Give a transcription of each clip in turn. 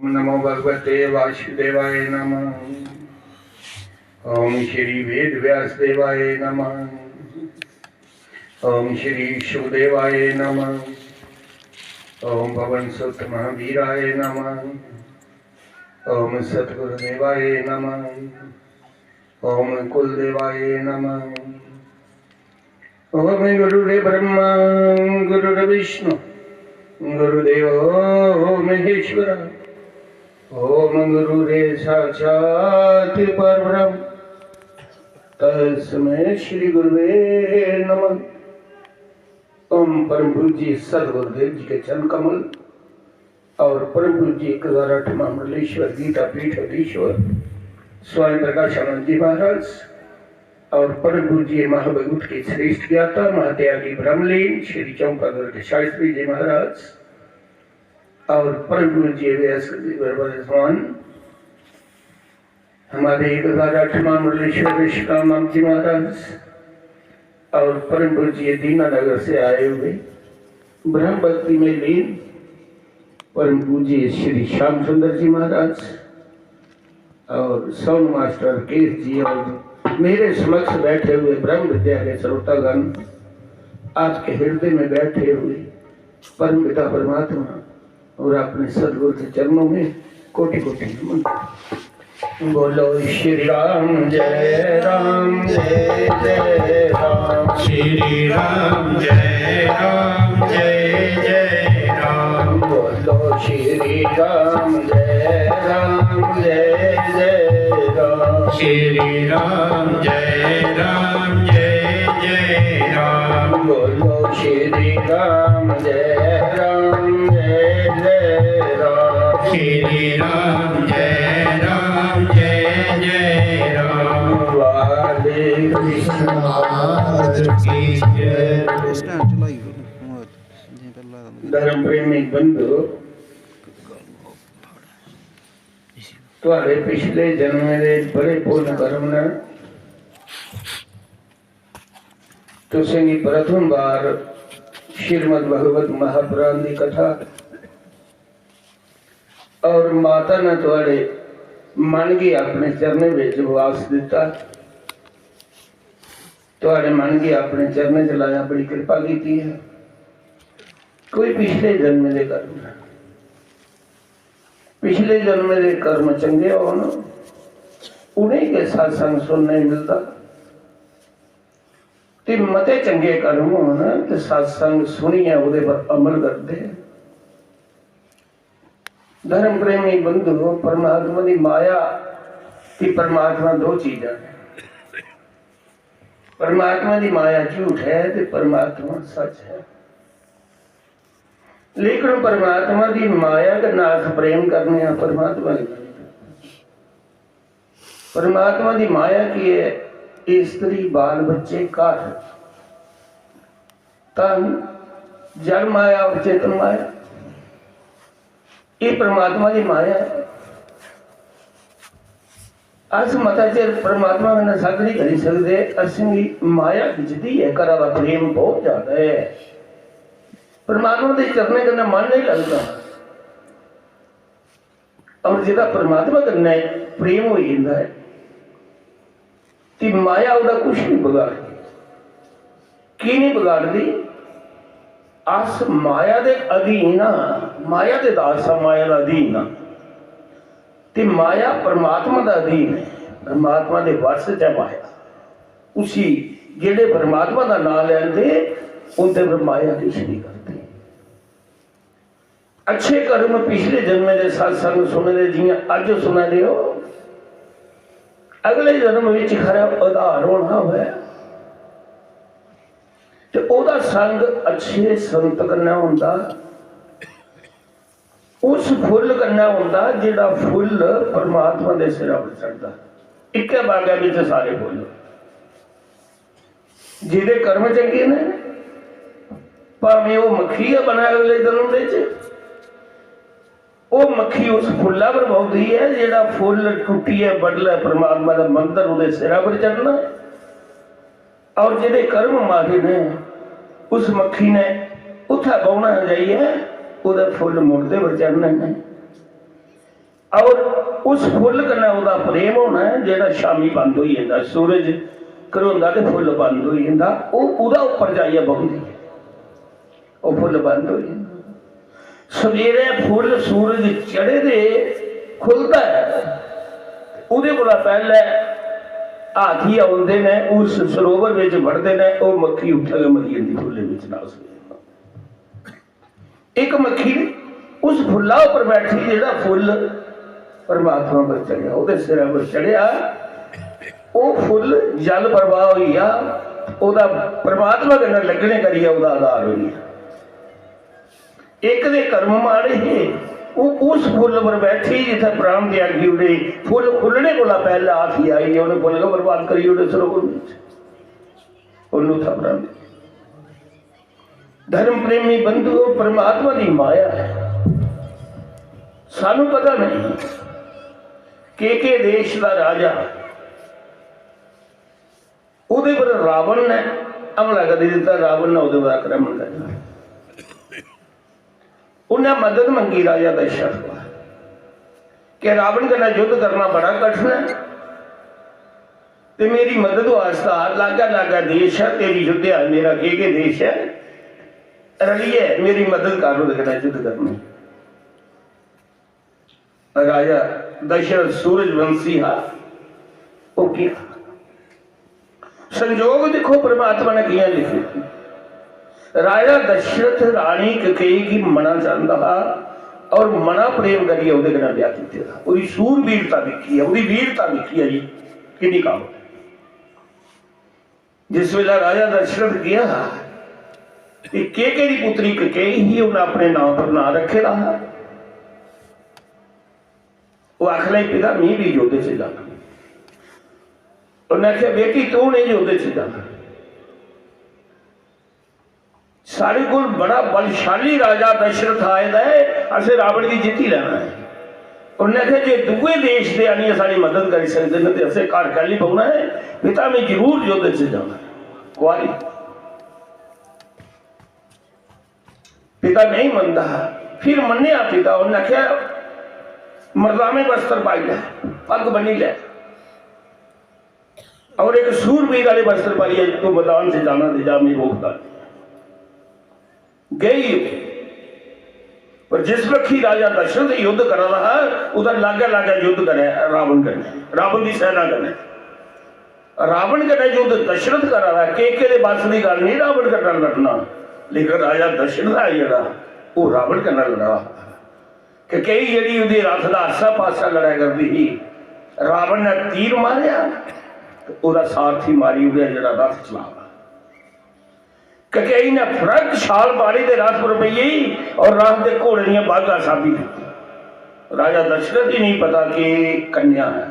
नमो भगवते वासुदेवाय नमः। ओम श्री वेद व्यास देवाय नमः। ओम श्री शिवदेवाय नमः। ओम भवन सुत महावीराय नमः। ओम सद्गुरुदेवाय नमः। ओम कुलदेवाय नमः। ओम गुरुरे ब्रह्मा गुरुरे विष्णु गुरुदेवो महेश्वर। ओम गुरुरे साक्षात् परब्रह्म तस्मै श्री गुरुवे नमः। ओम परम पूज्य सद्गुरुदेव जी के चरण कमल और परम पूज्य 1008 मंडलेश्वर गीता पीठ अधीश्वर स्वामी प्रकाशानंद जी महाराज और परम पूज्य महाभगवत के श्रेष्ठ ज्ञाता महात्यागी ब्रह्मलीन श्री चौंकाधर के शास्त्री जी महाराज और परम पूज्य व्यास भगवान हमारे 1008 मंडलेश्वर श्याम जी महाराज और परम पूज्य दीनानगर से आए हुए ब्रह्म भक्ति में लीन परम पूज्य श्री श्याम सुंदर जी महाराज और साउंड मास्टर केश जी और मेरे समक्ष बैठे हुए ब्रह्म विद्या के श्रोतागण, आपके हृदय में बैठे हुए परम पिता परमात्मा और अपने सदगुरु के चरणों में कोटि कोटि नमन। बोलो श्री राम जय राम जय जय राम। श्री राम जय राम। बोलो श्री राम जय जय राम। श्री राम जय राम। बोलो श्री राम जय राम। श्री राम जय राम। वाले कृष्ण की जय। धर्म प्रेमी बंधु, तुम्हारे पिछले जन्म में बड़े पूर्ण कर्म ने तुसेंगी प्रथम बार श्रीमद् भगवत महापुराण की कथा और माता ने तुम्हारे मन की अपने चरण में वास दिता, तुम्हारे मन की अपने चरण चलाया, बड़ी कृपा की है। कोई पिछले जन्म के कर्म, पिछले जन्म के कर्म चंगे हो ना, उन्हीं के सत्संग सुनने मिलता। ते मते चंगे कर्म हो ना तो सत्संग सुनिए उहदे पर अमल करते। धर्म प्रेमी बंधु, परमात्मा की माया की परमात्मा दो चीजा है। परमात्मा की माया झूठ है तो परमात्मा सच है। लेकिन परमात्मा की माया के नाथ प्रेम करने परमात्मा की परमात्मा की माया की है स्त्री बाल बच्चे घर तन जल माया और चेतन माया, ये परमात्मा की माया है। अस मता चेर परमात्मा में साथ नहीं कर सकते, असली माया खिंचती है, करा प्रेम बहुत ज्यादा है। परमात्मा के चरने करना मन नहीं लगता और जिदा परमात्मा करना प्रेम हो जाता है कि माया उदा कुछ नहीं बिगाड़ती। की नहीं बिगाड़ती? अस माया के अधीन हाँ, माया के दास माया का अधीन हाँ, ते माया परमात्मा का अधीन है। परमात्मा के वश च माया, उसी जेड़े परमात्मा का नाम लेंदे उनते पर माया कुछ नहीं करती। अच्छे कर्म पिछले जन्म के सत्संग सुनने जियां अज सुना दे हो, अगले जन्म में खरा आधार होना है तो ओदा संग अच्छे संत करना होंदा, उस फुल करना होंदा जिहड़ा फुल परमात्मा के सिर पर चढ़ता। एक बागा विच सारे फुल जिहदे कर्म चंगे ने भावें वो मक्खी है बना अगले जन्म दे वो मक्खी उस फुल्ला पर बहुती है जिहड़ा फुल टुटी है बदला परमात्मा का मंदिर उहदे सिरा पर चढ़ना और जिहदे कर्म माड़े ने उस मक्खी ने उत्थे बहना जाइए उहदा फुल मुड़दे पर चढ़ना है। और उस फुल कन्नै ओहदा प्रेम होना है जेह्ड़ा शामी बंद हो जाता, सूरज घरोंदा ते फुल बंद हो जाता, ओहदा उप्पर जाइए बहुंदी है, वो फुल बंद हो जाता। सवेरे फुल सूरज चढ़े दे खुलता है, उहदे कोला पहले हाथी आउंदे ने उस सरोवर विच वड़दे ने, वो मक्खी उठ के मरी जाती फुल्ले विच नास हो। एक मक्खी उस फुल्ला उपर बैठी, जिहड़ा फुल परमात्मा पर चढ़िया, उहदे सिर पर चढ़िया, वो फुल जल प्रवाह होई आ, ओहदा परमात्मा कन्नै लगने करिए ओहदा आधार होई। एक दे कर्म माड़े है, वो उस फुल पर बैठी जिथे प्राण त्यागी, उड़े फुल खुलने को पहले हाथी आई, उन्हें फुल को बर्बाद करी उड़े सरोवर था प्राण। धर्म प्रेमी बंधु, परमात्मा की माया है, सानू पता नहीं। के देश का राजा, उहदे पर रावण ने हमला कर दिता, रावण ने उहदे पर आक्रमण कर दिया। उन्हें मदद मंगी राजा दशरथ को कि रावण के नाल युद्ध करना बड़ा कठिन है, तो मेरी मदद वास्ते लागा लागा देश है, तेरी युद्ध है, मेरा के देश है, रलिए मेरी मदद कर लो, युद्ध करना। राजा दशरथ सूरजवंशी हा, वो किया संजोग देखो परमात्मा ने किया लिखे। राजा दशरथ रानी कैकेयी की मना चाहता था, और मना प्रेम करिए उहदे नाल ब्याह कीता, उसकी सूरबीरता देखी है, उसकी वीरता देखी है जी कितनी काम। जिस वेला राजा दशरथ गया, के की पुत्री कैकेयी ही उन्हें अपने नाम पर ना रखे रहा, वो आख ली पिता मैं भी योद्धे से जाना। उन्हें आख्या बेटी तू नहीं योद्धे से जाना, सारे को बड़ा बलशाली राजा दशरथ आएगा है, असे रावण की जीती लेना है। उन्हें आख्या जे दूए देश के आनी साड़ी मदद कर सकते हैं तो असे घर कैली पाना है, पिता मैं जरूर योद्धे से जाना। कुआरी पिता नहीं मनता, फिर मन्या पिता, उन्हें आख्या मर्दामे वस्त्र पाई लै, पग बनी लै, और एक सूरवीर वाले वस्त्र पाई है, तो मैदान से जाना दे जा, मैं रोकता गई। पर जिस पक्षी राजा दशरथ युद्ध कर रहा उधर लागे लागे युद्ध करे रावण कने, रावण की सेना कने, रावण कने युद्ध दशरथ कर रहा है। के बस की गल नहीं रावण कने लड़ना, लेकिन राजा दशरथ है जरा वो रावण कने लड़ा कि कई जी उसकी रथ का आसा पासा लड़ा करती थी। रावण ने तीर मारिया, वह सारथी मारी उड़िया जरा रथ चला। कैकेयी ने फरक छाल मारी दे रथ पर पई, और रथ के घोड़े दियां बाघां साबी। राजा दशरथ ही नहीं पता कि कन्या है,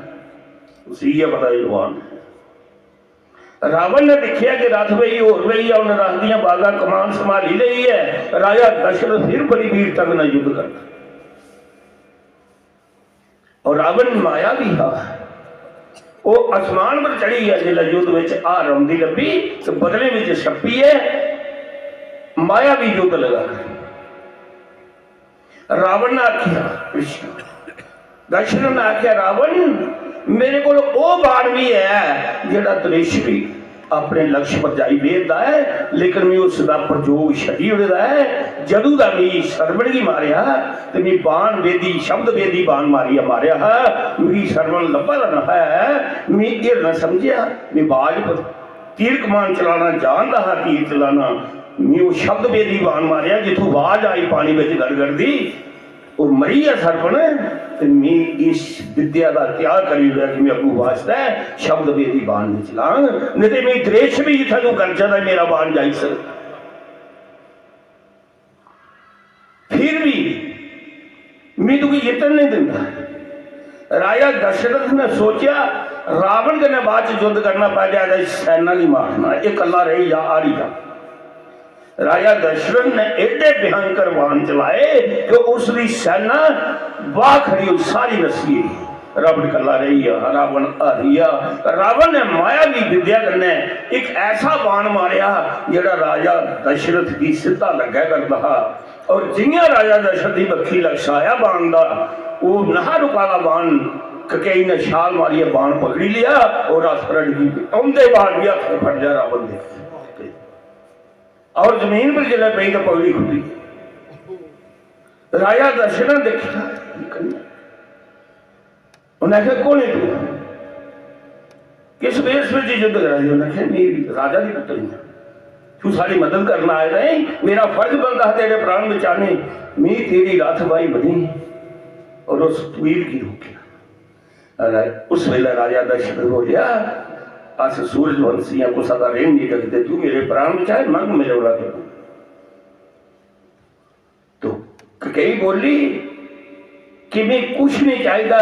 उसी ये पता जवान है। रावण ने देखिया कि रथ पई होर पई है, उन्हें रथ दियां बाघां कमान संभाली ली है। राजा दशरथ फिर बड़ी वीरता के नाल युद्ध करता, और रावण माया भी था, वो आसमान पर चढ़ी है, जिला युद्ध में आ रौंदी लभी तो बदले में छपी है, माया भी युद्ध लगा। रावण ने आख्या कृष्ण, दशरथ ने आख्या रावण मेरे को वो बाण भी है जेड़ा त्रिशरी अपने लक्ष्य पर जाई वेचता है, लेकिन मैं उसका प्रयोग छड़ी उड़दा है। जदू का मैं सरवण की मारिया तो मैं बाण वेदी शब्द वेदी बाण मारिया मारिया है, मेरी सरवण लभा रहा है। मैं ये न समझिया मैं बाज पर तीर कमान चलाना जानता है, तीर चलाना मैं वो शब्द वेदी बाण मारिया, जिथों आवाज आई पानी में गड़गड़ दी और मरी है सरवण, तो मैं इस विद्या का त्याग करी हुआ कि मैं अगू वास्ते शब्द वेदी बाण नहीं चला, नहीं तो मैं द्रेश भी जिथा जो कर जाता मेरा बाण जाई सकता। फिर भी मैं तुझे जितन नहीं दिता। राजा दशरथ ने सोचा रावण के बाद युद्ध करना पै गया, सेना की मारना, ये कला रही जा आ रही जा। राजा दशरथ ने एडे भयंकर बाण चलाए कि उसकी सेना वाह खड़ी हुई सारी नसी, रावण कला रही है, रावण हारिया। रावण ने माया की विद्या करने एक ऐसा बाण मारिया जिहड़ा राजा दशरथ की सीधा लग्या करता, और जियां राजा दशरथ की बखी लक्ष्य आया बाण का, वो नहर वाला बाण कई ने छाल मारी है, बाण पकड़ी लिया और रट गई आंदे बाण भी हाथ फट जा रावण दे और जमीन पर जल्द पई तो पगड़ी खुली। राजा दशरथ देखा उन्हें कहा कौन है तू, किस वेश में युद्ध करा? उन्हें मेरी राजा की पुत्री तू सारी मदद करना आए रहे, मेरा फर्ज बनता है तेरे प्राण बचाने। मैं तेरी राथबाई बनी और उस तीर की रोकिया। उस वेले राजा दशरथ बोलिया अस सूरजवंशियां को सदा रेम नहीं रखते, तू मेरे प्राण बचाए मंग मेरे उड़ा के। तो कई बोली कि मैं कुछ नहीं चाहता,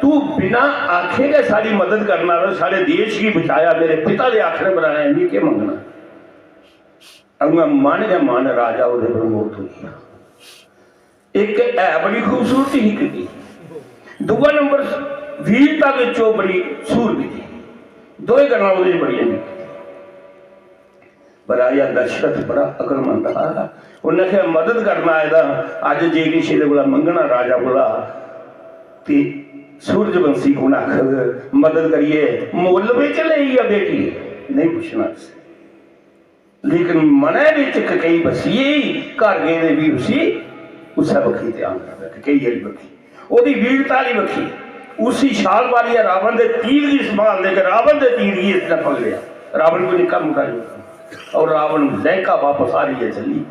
तू बिना आखेगा सारी मदद करना रहा, सारे देश की बचाया, मेरे पिता ने आखिर बनाया, नहीं क्या मंगना। अब मैं मान गया, मान राजा उधर पर मौत हुई। एक है बड़ी खूबसूरती ही की, दूसरा नंबर वीरता विचों बड़ी सूरबी थी, दो ही करना उधर बड़ी नहीं। पर राजा दशरथ बड़ा अकलमंद था, उन्हें क्या मदद करना आया था। अज जे किसी ने बोला मंगना राजा बोला कि सूरजवंशी को ना मदद करिए, मुल में चले या बेटी नहीं पूछना। लेकिन मने विच कई बसीए घर गए भी उसी उस बखी ध्यान कई वाली बखी ओदी वीरता वाली बखी उसी छाल मारी है, रावण के तीर की संभाल लेकर रावण के तीर की इसने पकड़ लिया, रावण को निका मुका और रावण लंका वापस आ रही है चली।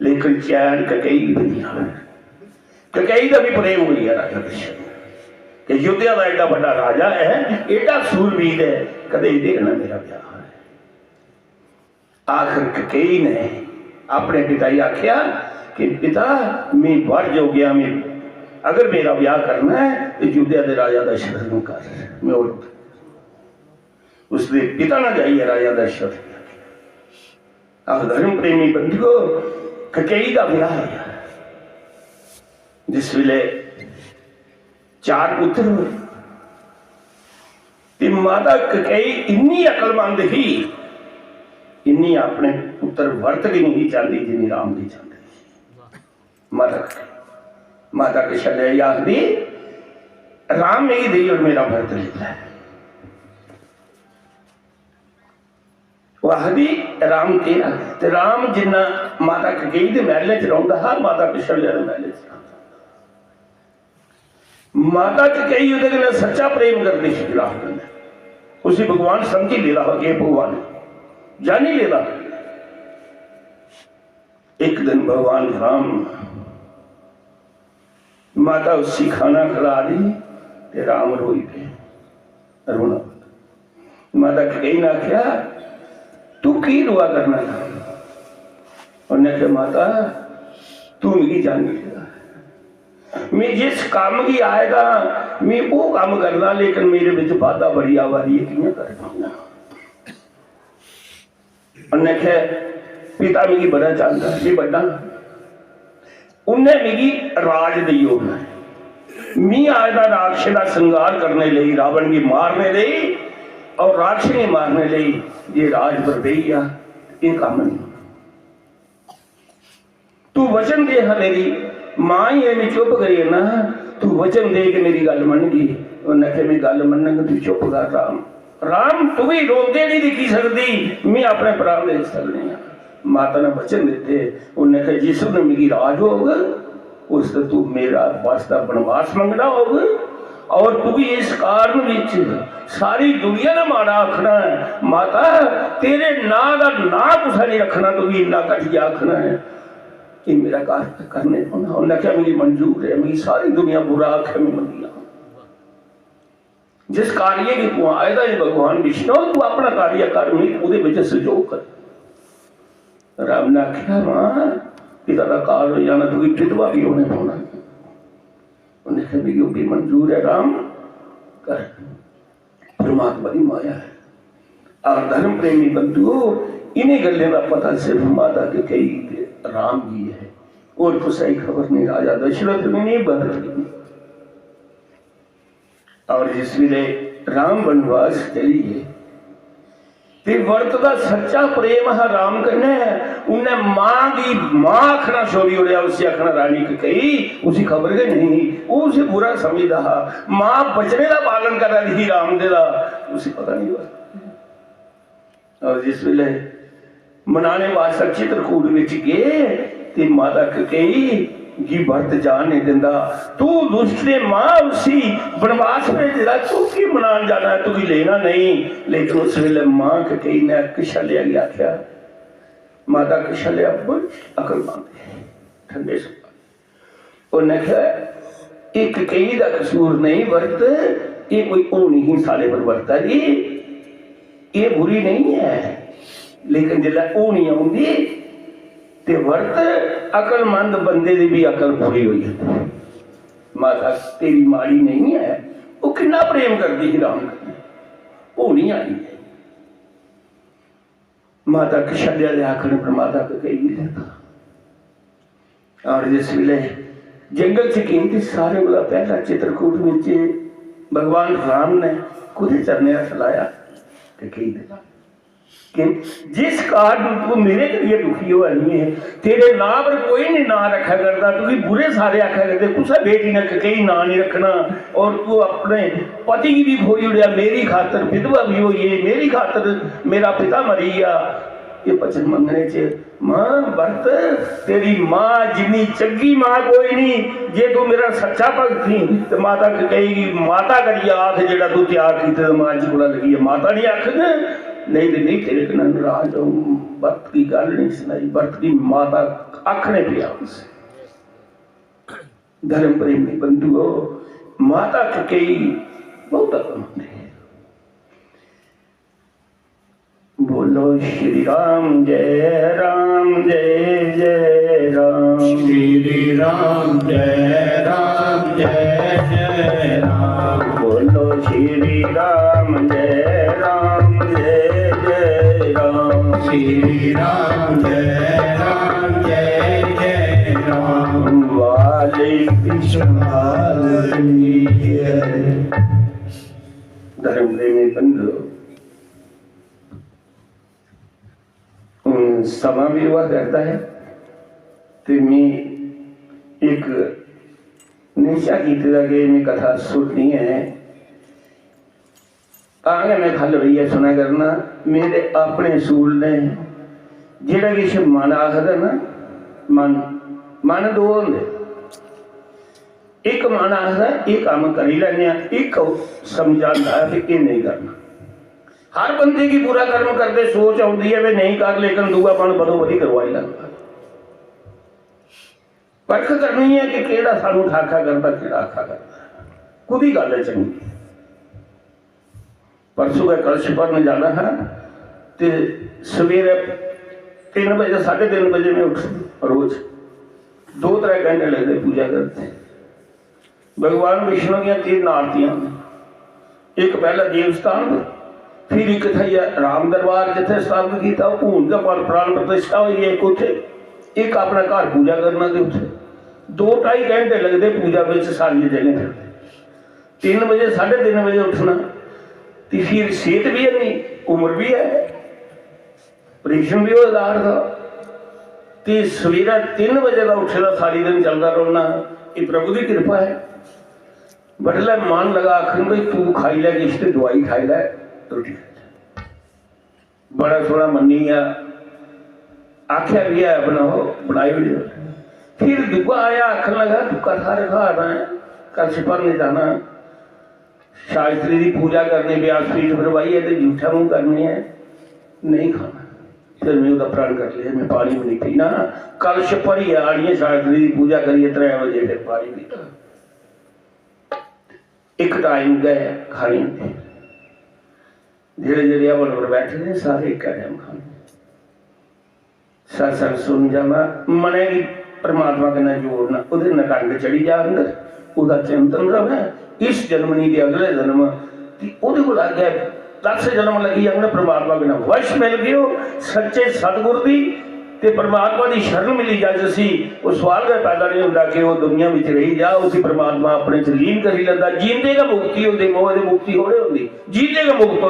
लेकिन चैन कई का भी प्रेम हुई है राजा दशरथ कि युद्धिया का एडा बड़ा राजा है, एडा सूरवीर है, कदे देखना मेरा ब्याह है। आखिर कई ने अपने पिता ही आख्या कि पिता मैं वर्ज हो गया, मैं अगर मेरा ब्याह करना है तो युद्धिया के राजा दशरथ को कर। मैं उसने पिता ना जाइए राजा दशरथ। अब धर्म प्रेमी बंधुओं कई का ब्याह है, जिस वेले 4 पुत्र हुए, माता कई इन्नी अकलमंद ही, इन्नी अपने पुत्र वर्त भी नहीं चाहती जिन्नी राम की चाहती। माता के शले आखदी राम नहीं दी और मेरा वर्त लेता है। आखदी राम तेरा ते राम जिन्ना माता कई के महल च रहा हर माता पिछले महल च माता कई वो सच्चा प्रेम करती थी। राम उसी भगवान समझी ले रहा ये भगवान जानी ले रहा। एक दिन भगवान राम माता उसी खाना खिला दी ते राम रोई पे रोना। माता कई ने आख्या तू की दुआ करना था? उन्हें कहा माता तू मेरी जान लेगा, मैं जिस काम की आएगा मैं वो काम करना, लेकिन मेरे बिच बाधा बड़ी आवारी है कि करना। उन्हें कहा पिता मेरी बड़ा चाहता है बड़ा, उन्हें मेरी राज दियो, मैं आएगा राक्षस का संगार करने लिए, रावण की मारने लिए और राक्षस ने मारने लिए ये राज पर गई आ, ये काम नहीं। तू वचन दे है मेरी मां ही है, चुप करी ना, तू वचन दे के मेरी गल मन गई। उन्हें मैं गल मनना तू चुप कर राम। राम तू भी रोंदे नहीं दिखी सकती, मैं अपने प्राण दे सकने। माता ने वचन देते, उन्हें कहा जिस दिन मेरी राज होगा उस दिन तू मेरा वास्ता बनवास मंगना होगा, और तू भी इस कारण विच सारी दुनिया ने माड़ा आखना है। माता तेरे ना का ना कुछ नहीं रखना, तू भी इन्ना घटिया आखना है कि मेरा कार्य करने होना। उन्हें क्या मेरी मंजूर है, मेरी सारी दुनिया बुरा आखे में मंदिया। जिस कार्य की तू आएगा ये भगवान विष्णु, तू अपना कार्य कर, मैं सहयोग कर। राम ने आख्या मां पिता का काल हो जाना, तू विधवा भी होने होना। उन्हें कहा मेरी भी मंजूर है राम कर, परमात्मा की माया है। और धर्म प्रेमी बंधुओं इन्हीं गल्ले का पता सिर्फ माता के कई राम जी है, और तो सही खबर नहीं। राजा दशरथ ने नहीं बदल। और जिस वेले राम वनवास चलिए ते वर्त का सच्चा प्रेम हराम करना है। उन्हें मां की मां आखना छोड़ी उड़िया, उसे आखना रानी कही, उसी खबर के नहीं, उसे बुरा समझदा हा। मां बचने का पालन कर रही थी राम दे दा, उसे पता नहीं हुआ। और जिस वेले मनाने वास्ते चित्रकूट में गए ते माता कही कि वर्त जान नहीं दिंदा, तू दुष्ट ने मां उसी वनवास में तेरा तू की मनान जाना है, तू की लेना नहीं। लेकिन उस वेले मां कही ने कशल्या गया क्या, माता कशल्या अकलमंद ठंडे सुभा, उन्हें कहा एक कही का कसूर नहीं, वर्त ये कोई ओ नहीं सारे पर वर्ता जी, ये बुरी नहीं है, लेकिन जिला ओ नहीं आउंदी ते वर्त अकलमंद बंदे दी भी अकल पूरी हुई है। माता तेरी माड़ी नहीं है, वो कितना प्रेम करती है राम का, वो नहीं आई है। माता कशल्या दे आखने पर माता को कही लेता। और जिस वेले जंगल च कीमती सारे वाला पहला चित्रकूट में भगवान राम ने खुद चरने हाथ लाया कि कही देता कि जिस कारण तू मेरे लिए दुखी हो नहीं है, तेरे नाम पर कोई नहीं ना रखा करता, क्योंकि बुरे सारे आखा करते कुछ बेटी ने कहीं ना नहीं रखना, और तू अपने पति की भी खोई उड़िया, मेरी खातर विधवा भी हो, ये मेरी खातर मेरा पिता मरी गया। ये वचन मंगने च मां वर्त तेरी मां जिन्नी चंगी मां कोई नहीं, जे तू मेरा सच्चा भगत थी तो माता कहेगी माता करिए आख जेड़ा तू त्याग किया मां जी को लगी है, माता नहीं आख नहीं तो नहीं तेरे कना नाराज हो। वर्त की गल नहीं सुनाई, वर्त की माता आखने पिया उनसे, धर्म प्रेमी बंधु हो, माता कही बहुत अकलमंद है। बोलो श्री राम जय जय राम, श्री राम जय जय राम, बोलो श्री राम जय जय राम, श्री राम जय जय राम, वाले कृष्ण धर्म प्रेमी बंधु, समा भी हुआ करता है तो मैं एक निशा की में कथा सुननी है, आगे मैं खल रही सुना करना। मेरे अपने सूल ने जेड़ा किश मन आखदा ना, मन दो होंदे, एक मन आखदा ये काम करी लैने, एक समझाता है कि ये नहीं करना। हर बंदे की पूरा कर्म करते सोच आती है वे नहीं कर, लेकिन दूआ मन बदो बदी करवाई लगता। परख करनी है कि केड़ा सानू ठाका करता, केड़ा आखा करता, खुद ही गल है चंगी। परसों का कलश भरन जाना है तो सवेरे 3 बजे 3:30 बजे में उठ, रोज 2-3 घंटे लगते पूजा करते। भगवान विष्णु की 3 आरतियां, एक पहला देवस्थान, फिर एक था राम दरबार जिथे स्थापित किया, हूं का प्राण प्रतिष्ठा हुई है उठे, एक अपना घर पूजा करना के उठे 2-2.5 घंटे लगते पूजा में सारी जगह फिरते। 3 बजे 3:30 बजे उठना, तो फिर सेहत भी है नहीं, उम्र भी है, ऑपरेशन भी हो था, तो सवेरा 3 बजे का उठे सारी दिन चलता रहना, ये प्रभु की कृपा है। बडलै मन लगा आखन भाई तू खाई लै किश ते दवाई खाई लै, रोटी बड़ा सोना मनी आख्या भी है बनाओ, बनाई भी। फिर दुआ आया आखन लगा दुआ सारे खा रहा है, कलश भरने जाना, शास्त्री की पूजा करनी, व्यास पीठ भरवाई है तो जूठा मुँह करनी है, नहीं खाना। फिर मैं उसका प्रण कर लिया, मैं पानी भी नहीं पीना, कलश भरी आड़िए शास्त्री की पूजा करिए 3 बजे फिर पानी पीता। एक टाइम गए खाने जेड़े अवल पर बैठे ने सारे एक टाइम खाने, सत्संग सुन जाना, मने की परमात्मा के नाल जोड़ना, उहदे नटंग चढ़ी जा अंदर, उहदा चिंतन रहे, इस जन्म नहीं अगले जन्म उहदे कोल आ गया 10 जन्म लगी जाने, परमात्मा के नाल वश मिल गयो, सच्चे सतगुर दी ते परमात्मा की शरण मिली जाए सी। वो सवाल का पैदा नहीं होता कि वो दुनिया में रही जा, उसी परमात्मा अपने च लीन करी लेंदा। जींदे का मुक्ति होती, मोह की मुक्ति होने होती, जींदे का मुक्त हो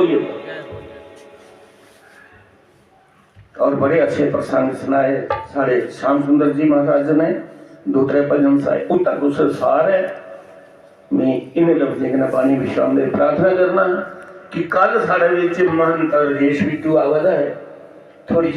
और बड़े अच्छे प्रसंग सुनाए साढ़े श्याम सुंदर जी महाराज ने। 2-3 भजन साए उतना कुछ सार है। मैं इन्हें लफ्ज़ों के पानी विश्राम दे प्रार्थना करना कि कल साढ़े महंत राजेश बिट्टू आवदा है थोड़ी